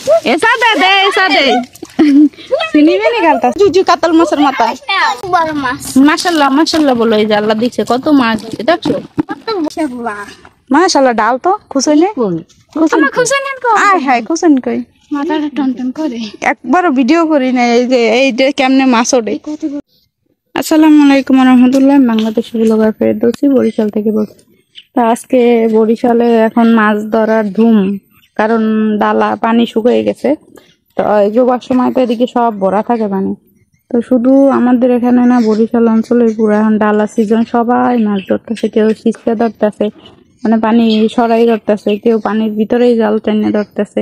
ऐसा दे চিনি বেনি গালতা জুজু কাতল মাছের মাথা বড় মাছ মাশাআল্লাহ মাশাআল্লাহ বলো এই যে আল্লাহ দিছে কত মাছ দিছে দেখছো মাশাআল্লাহ ডাল তো খুশি নে আমার খুশি নেন কো আয় হায় খুশন কই মাথাটা টনটন করে একবার ভিডিও করি না এই যে কেমনে মাছ ওঠে আসসালামু আলাইকুম ওয়া রাহমাতুল্লাহ বাংলাদেশি ব্লগার ফেরদৌসী বরিশাল থেকে বলছি তা আজকে বরিশালে এখন মাছ ধরার ধুম কারণ ডালা পানি শুকিয়ে গেছে তো যোগার সময় তো এদিকে সব ভরা থাকে পানি তো শুধু আমাদের এখানে না বরিশাল অঞ্চলে পুরো এখন ডালা সিজন সবাই মাছ ধরতেছে কেউ শিষ্যা ধরতেছে মানে পানি সরাই ধরতেছে কেউ পানির ভিতরেই জাল টেনে ধরতেছে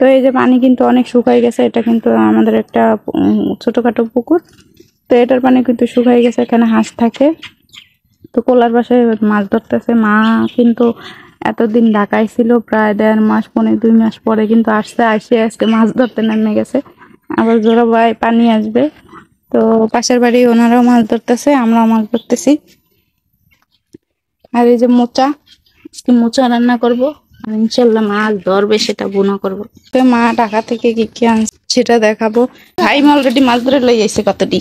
তো এই যে পানি কিন্তু অনেক শুকাই গেছে এটা কিন্তু আমাদের একটা ছোটখাটো পুকুর তো এটার পানি কিন্তু শুকাই গেছে এখানে হাঁস থাকে তো কোলার বাসায় মাছ ধরতেছে মা কিন্তু এতদিন ঢাকায় ছিল প্রায় 1.5 মাস 2 মাস পরে কিন্তু আসছে আজকে মাছ ধরতে নেমে গেছে আবার জোড়া ভাই পানি আসবে তো পাশের বাড়ি ওনারাও মাছ ধরতেছে আমরাও মাছ ধরতেছি আর এই যে মোচা রান্না করব আর ইনশাল্লাহ মাছ ধরবে সেটা বোনা করবো তো মা ঢাকা থেকে কি আনছে সেটা দেখাবো ভাই অলরেডি মাছ ধরে লই আইছে কতটি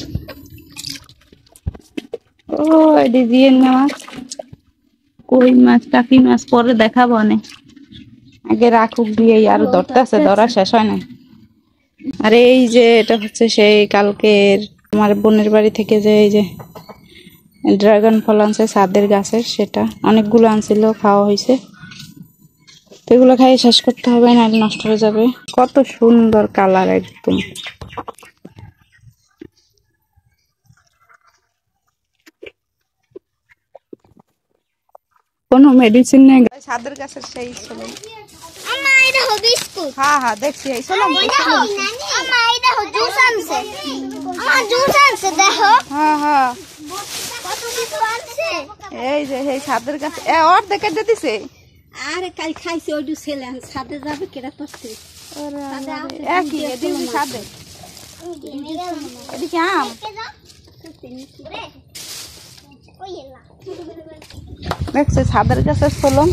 ও এডি দিয়ে মাছ কই মাছ টাকি মাছ পরে দেখাবো অনেক আগে রাখুক দিয়ে আর ধরতেছে ধরা শেষ হয় না আর এই যে এটা হচ্ছে সেই কালকের আমার বোনের বাড়ি থেকে যে এই যে ড্রাগন ফল আনছে ছাদের গাছের সেটা অনেকগুলো আনছিল খাওয়া হয়েছে তো এগুলো খাই শেষ করতে হবে না নষ্ট হয়ে যাবে কত সুন্দর কালার একদম কোনো মেডিসিন নেই ছাদের গাছের সেই ছিল আমা এটা বিস্কুট হ্যাঁ হ্যাঁ দেখছি এই চলো আমা এটা জুস আনছে আমা জুস আনছে দেখো হ্যাঁ হ্যাঁ কত কিছু আনছে এই যে এই ছাদের গাছে ওর দেখে দিতেছে আরে কাল খাইছে ওইটু ছেলে ছাদে যাবে কেডা করতে একই এদিকে ছাদে এদিকে আম দেখছে ছাদের গাছে চলম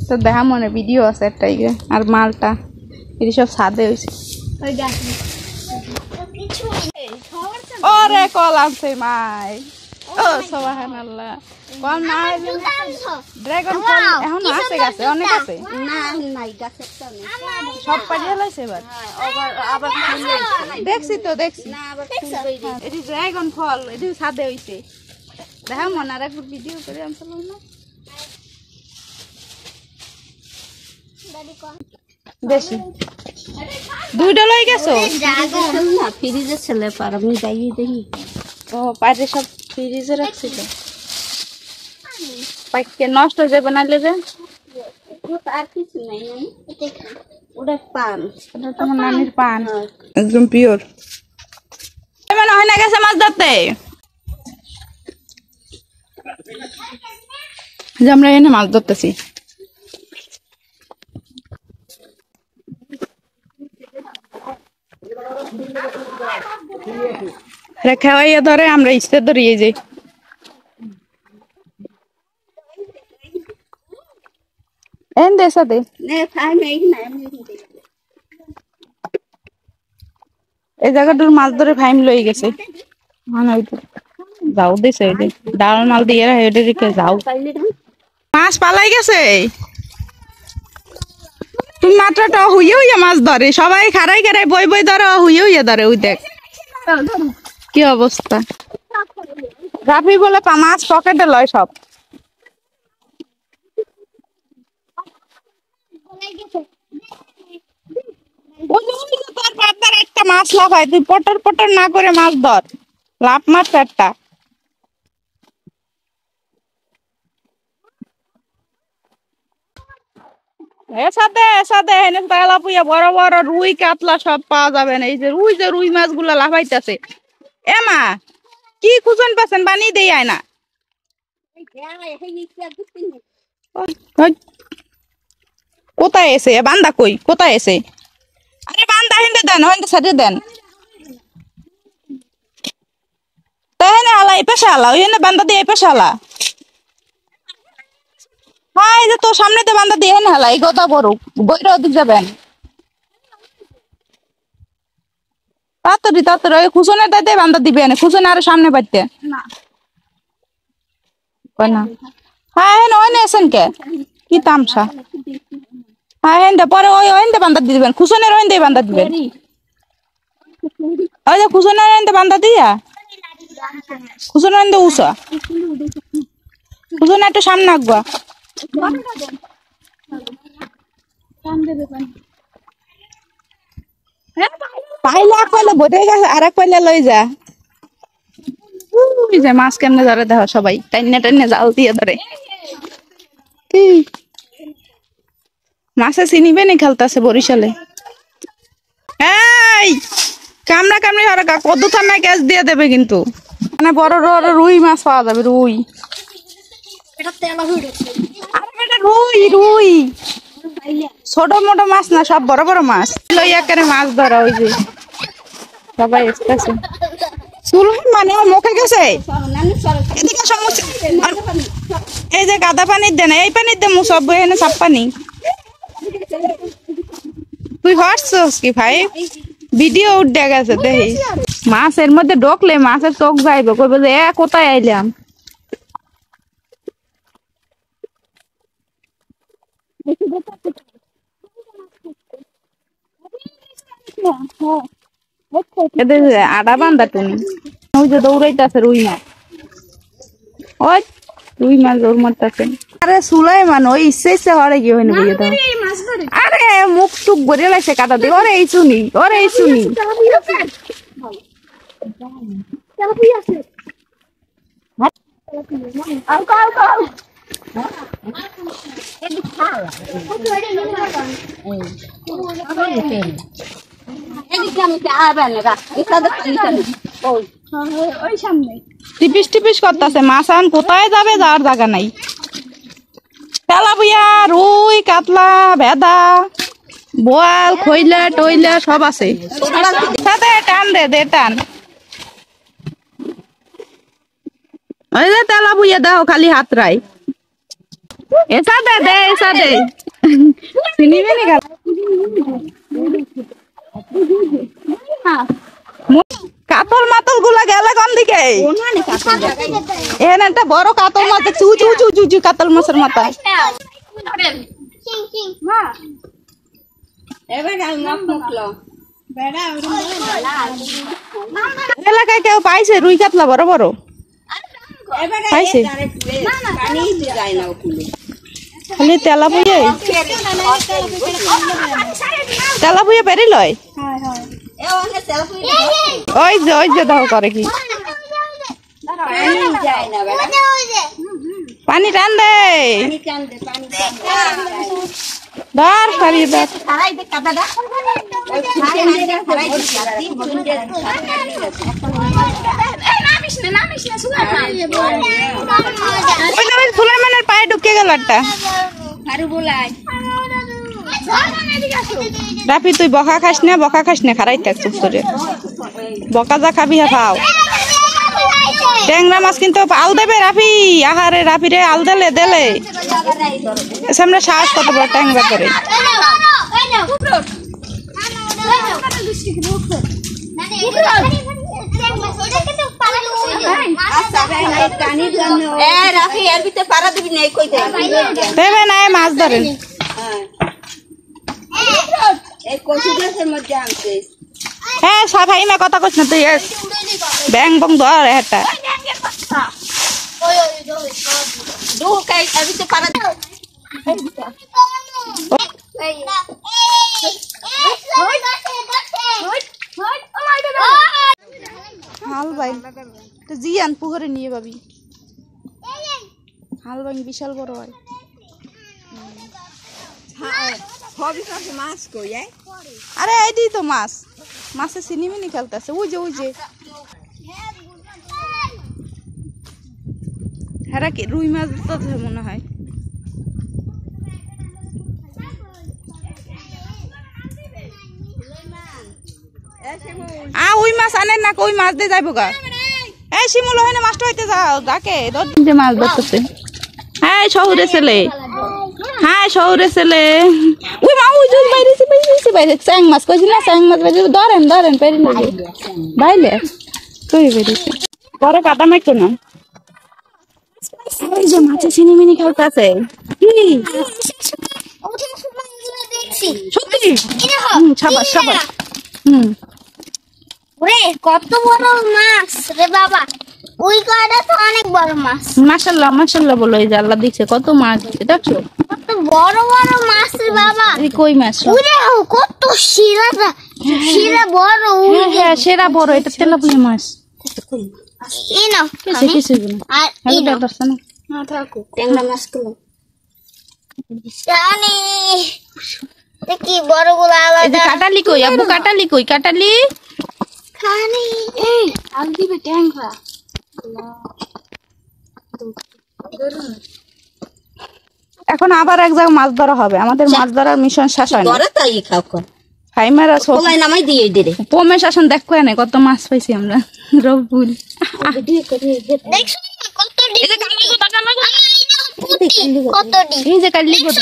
তো দেখা মনে ভিডিও আছে একটাই আর মালটা এটি সব ছাদে হয়েছে ওরে কল আনছে মাই ও সুবহানাল্লাহ কল নাই ড্রাগন ফল এখন আছে গাছে অনেক আছে না নাই গাছে সব পাড়িয়ে লাইছে এবার আবার দেখছি তো দেখছি না আবার এটি ড্রাগন ফল এটি ছাদে হইছে দেখা মনে আর একটু ভিডিও করে আনছিল না বেশি দুইটা লই গেছো না ফ্রিজে ছেলে পার আমি যাই দেখি ও পারে সব ফ্রিজে রাখছি তো পাইকে নষ্ট হয়ে যাবে না লেগে আর কিছু নাই ওটা পান ওটা তোমার নানির পান একদম পিওর এমন হয় না গেছে মাছ ধরতে যে আমরা এনে মাছ ধরতেছি খাওয়াইয়া ধরে আমরা ইস্তে ধরিয়ে যাই এন দে সাথে এই জায়গাটার মাছ ধরে ফাইম লই গেছে যাও দিছে ডাল মাল দিয়ে রেখে যাও মাছ পালাই গেছে তুমি মাত্রটা হুইয়ে হুইয়ে মাছ ধরে সবাই খারাই খারাই বই বই ধরে হুইয়ে হুইয়ে ধরে ওই দেখ কি অবস্থা রাফি বলে মাছ পকেটে লয় সব একটা মাছ লাফায় তুই পটর পটর না করে মাছ ধর লাভ মাছ একটা বড় বড় রুই কাতলা সব পাওয়া যাবে না এই যে রুই মাছ গুলা লাফাইতেছে এমা কি খুঁজন পাচ্ছেন বানিয়ে দেয় না কোথায় এসে বান্দা কই কোথায় এসে আরে বান্দা হিন্দে দেন হিন্দে সাথে দেন তাই না আলা এই পেশা আলা ওই বান্দা দিয়ে এই পেশা আলা হ্যাঁ এই যে তোর সামনেতে বান্ধা দিয়ে না হেলা এই কথা বড় বইরা ওদিক যাবেন তাড়াতাড়ি তাড়াতাড়ি ওই খুশনের দাইতে বান্ধা দিবে না খুশন আর সামনে পাইতে না কই না হ্যাঁ হ্যাঁ ওই নেছেন কে কি তামসা হ্যাঁ হ্যাঁ পরে ওই ওইন্দে বান্ধা দিবেন খুশনের ওইন্দে বান্ধা দিবেন ওই যে খুশনের ওইন্দে বান্ধা দিয়া খুশনের ওইন্দে উসা খুশন একটু সামনে আগুয়া পাইলা কইলে বইতে গেছে আরেক পাইলা লই যা ওই যে মাছ কেমনে ধরে দেখো সবাই টাইনে টাইনে জাল দিয়ে ধরে কি মাছে চিনিবে নি খেলতেছে বরিশালে এই কামড়া কামড়ি হরে কত থানা গ্যাস দিয়ে দেবে কিন্তু মানে বড় বড় রুই মাছ পাওয়া যাবে রুই এটা তেলা হয়ে গেছে আরে বেটা রুই রুই ছোট মোটো মাছ না সব বড় বড় মাছ লইয়া করে মাছ ধরা ওই যে সবাই এসতেছে সুলহান মানে ও মুখে গেছে এদিকে সমস্যা এই যে গাদা পানির দেন এই পানির দে মু সব এনে সাপ পানি তুই হাসছস কি ভাই ভিডিও উঠে গেছে দেখি মাছের মধ্যে ঢোকলে মাছের চোখ যাইবে কইবে যে এ কোথায় আইলাম এদের আডা বান্ধা তুমি ওই যে দৌড়াইতেছে রুই মাছ ওই রুই মাছ দৌড় মারতেছে আরে সুলাইমান ওই ইচ্ছে ইচ্ছে হরে কি হয়নি বুঝে দাও আরে মুখ টুক ভরে লাগছে কাটা দিয়ে ওরে এই চুনি ওরে এই চুনি টিপিস টিপিস করতেছে মাছ আন কোথায় যাবে যাওয়ার জায়গা নাই তেলাপিয়া রুই কাতলা ভেদা বোয়াল খইলা টইলা সব আছে সাথে টান দে টান ওই যে তেলাপিয়া দাও খালি হাত রাই এসা দে চিনিবে নি কাতল মাতল গুলা গেলে কোন দিকে এখানে একটা বড় কাতল মাছ দেখছি উঁচু উঁচু উঁচু উঁচু কাতল মাছের মাথা এলাকায় কেউ পাইছে রুই কাতলা বড় বড় পাইছে খালি তেলা পুয়ে পেরি লয় ওই যে দাও করে কি পানি টান দে ধর সারি ধর সুলাইমানের পায়ে ঢুকে গেল একটা রাফি তুই বকা খাস না খারাই থাক চুপ করে বকা যা খাবি খাও ট্যাংরা মাছ কিন্তু আল দেবে রাফি আহারে রাফি রে আল দেলে সামনে সাহস কত বড় ট্যাংরা করে দেবে না মাছ ধরেন হ্যাঁ সাফাই মা কথা কইস না তুই ব্যাং বং ধর একটা হাল ভাই জিয়ান পুকুরে নিয়ে পাবি হাল ভাই বিশাল বড় হয় আরে এইটি তো মাছ মাছে চিনিমিনি খেলতেছে ওই যে হ্যাঁ কি রুই মাছ তো মনে হয় ওই মাছ আনেন না ওই মাছ দিয়ে যাইব গা এই শিমুল ওখানে মাছটা হইতে যাও যাকে মাছ ধরতেছে হ্যাঁ শহরে ছেলে হ্যাঁ শহরে ছেলে ওই মা ওই যে বাইরে চ্যাং মাছ কইছি না চ্যাং মাছ বাইরে ধরেন পেরি না বাইলে কই বেরিয়েছে পরে কাটা মাইতো না এই যে মাছে চিনিমিনি খেলতেছে কি সত্যি সাবাস ওরে কত বড় মাছ রে বাবা ওই কয়টা তো অনেক বড় মাছ মাশাআল্লাহ বলো এই যে আল্লাহ দিচ্ছে কত মাছ দেখছো কত বড় বড় মাছ রে বাবা এই কই মাছ ওরে কত শিরা বড় হ্যাঁ সেরা বড় এটা তেলাপিয়া মাছ এই নাও কিছু আর এই নাও না থাকো ট্যাংরা মাছ গুলো জানি দেখি বড়গুলো এই যে আলাদা কাটালি কই আব্বু কাটালি খানি এই আল দিবে ট্যাংরা এখন আবার এক জায়গায় মাছ ধরা হবে আমাদের মাছ ধরার মিশন শেষ হয় না করে তাই খাও কর ফাইমার আছে ওলাই নামাই দিয়ে দিরে পমে শাসন দেখো না কত মাছ পাইছি আমরা রবুল দেখছো কত ডি কত ডি এই যে কাটলি কত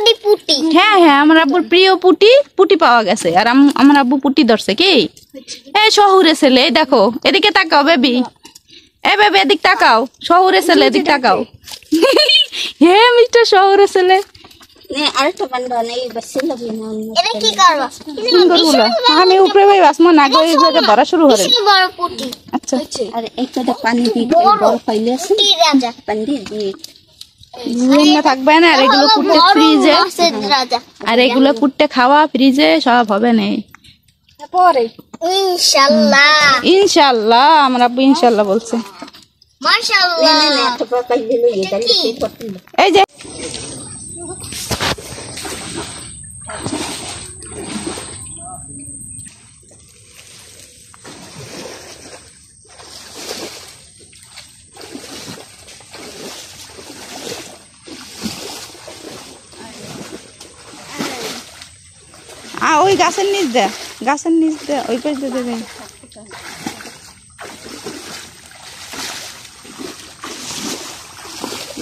ডি পুটি হ্যাঁ আমার আব্বুর প্রিয় পুটি পাওয়া গেছে আর আমার আব্বু পুটি ধরছে কি এই শহুরে ছেলে এই দেখো এদিকে তাকাও বেবি বেবি এদিক তাকাও শহুরে ছেলে এদিক তাকাও হে মিস্টার শহুরে ছেলে নে আরেকটা বান্ডা নেই বসে লাগি না এটা কি করবা সুন্দরগুলো আমি উপরে ভাই আসমান আগে এই জায়গা ধরা শুরু করে কি বড় পুটি আচ্ছা আর একটা পানি দিয়ে বড় পাইলে আছে কি রাজা পানি দিয়ে না থাকবে না আর এগুলো কুটতে ফ্রিজে মাছের রাজা আর এগুলো কুটতে খাওয়া ফ্রিজে সব হবে না পরে ইনশাআল্লাহ আমরা আব্বু ইনশাআল্লাহ বলছে মাশাআল্লাহ একটা পাইলে লইয়ে দাঁড়ি সেই করতে এই যে ওই গাছের নিচ দে ওই পাশ দিয়ে দেবে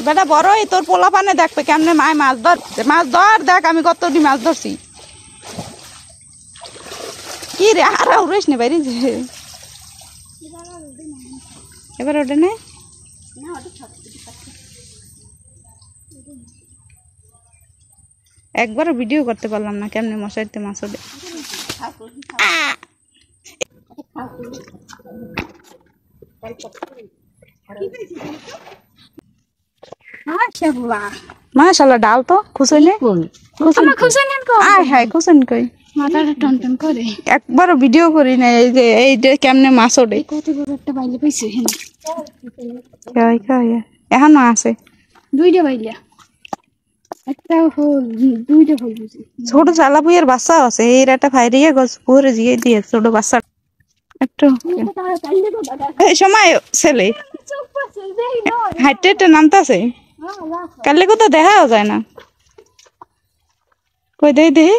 বেটা বড়ই তোর পোলা পানে দেখবে কেমনে মায় মাছ ধর দেখ আমি কতটি মাছ ধরছি কি রে আর উড়িস নি বাইরে যে এবার ওটা নেই একবারও ভিডিও করতে পারলাম না কেমনে মশাইতে মাছ ওঠে মাশাআল্লাহ ডাল তো খুশনি খুশন কই মাথাটা টনটন করে একবারও ভিডিও করি না এই যে কেমনে মাছ ওঠে কত বড় একটা বাইলে পাইছে এখনো আছে দুইটা বাইলা একটা হল দুইটা হল বুঝি ছোট চালাপুইয়ের বাচ্চা আছে এই একটা ফাইরিয়ে গছ পুরে দিয়ে দিয়ে ছোট বাচ্চা একটু এই সময় ছেলে হাইটে নামতাছে কালে কোথাও দেখাও যায় না কই দেই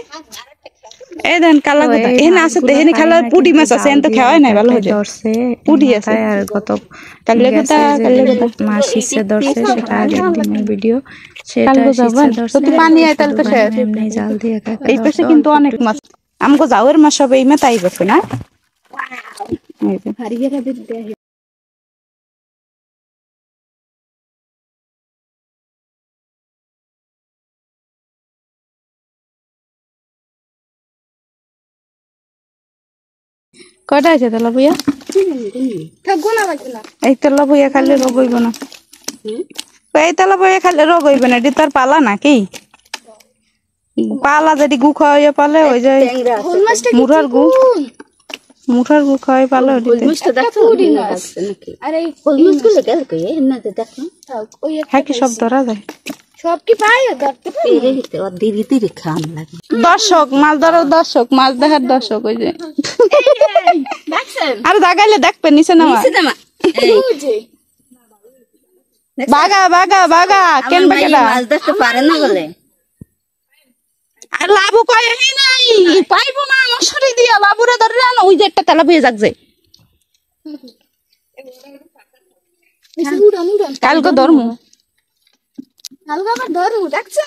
এই দেন কালা কথা এখানে আছে এখানে খালা পুটি মাছ আছে এন তো খাওয়াই নাই ভালো হয়ে ধরছে পুটি আছে আর কত কালে কথা মাছ হিসে ধরছে সেটা আগের দিনের ভিডিও সেটা হিসে তো পানি আইতাল তো শেষ এমনি জাল দিয়ে এই পাশে কিন্তু অনেক মাছ আমগো যাওয়ের মাছ সব এই মাথায় গেছে না এই যে হারিয়েরা দিতে কয়টা আছে তেলা বইয়া থাকবো না বাকি না এই তেলা বইয়া খাইলে রোগ হইব না এই তেলা বইয়া খাইলে রোগ হইব না এটি তোর পালা নাকি পালা যদি গু খাওয়াইয়া পালে হয়ে যায় মুঠার গু খাওয়াই পালে হ্যাঁ কি সব ধরা যায় সব কি পাই ধরতে দর্শক মাছ ধরার দর্শক মাছ দেখার দর্শক ওই যে আর জাগাইলে দেখবে নিচে নামা বাগা কেন বেকেটা মাছ ধরতে পারে না বলে আর লাভু কয় নাই পাইবো না মশারি দিয়া লাভুরে ধরে না ওই যে একটা তেলা পেয়ে যাচ্ছে কালকে ধর্ম কালকে আবার ধরু দেখছো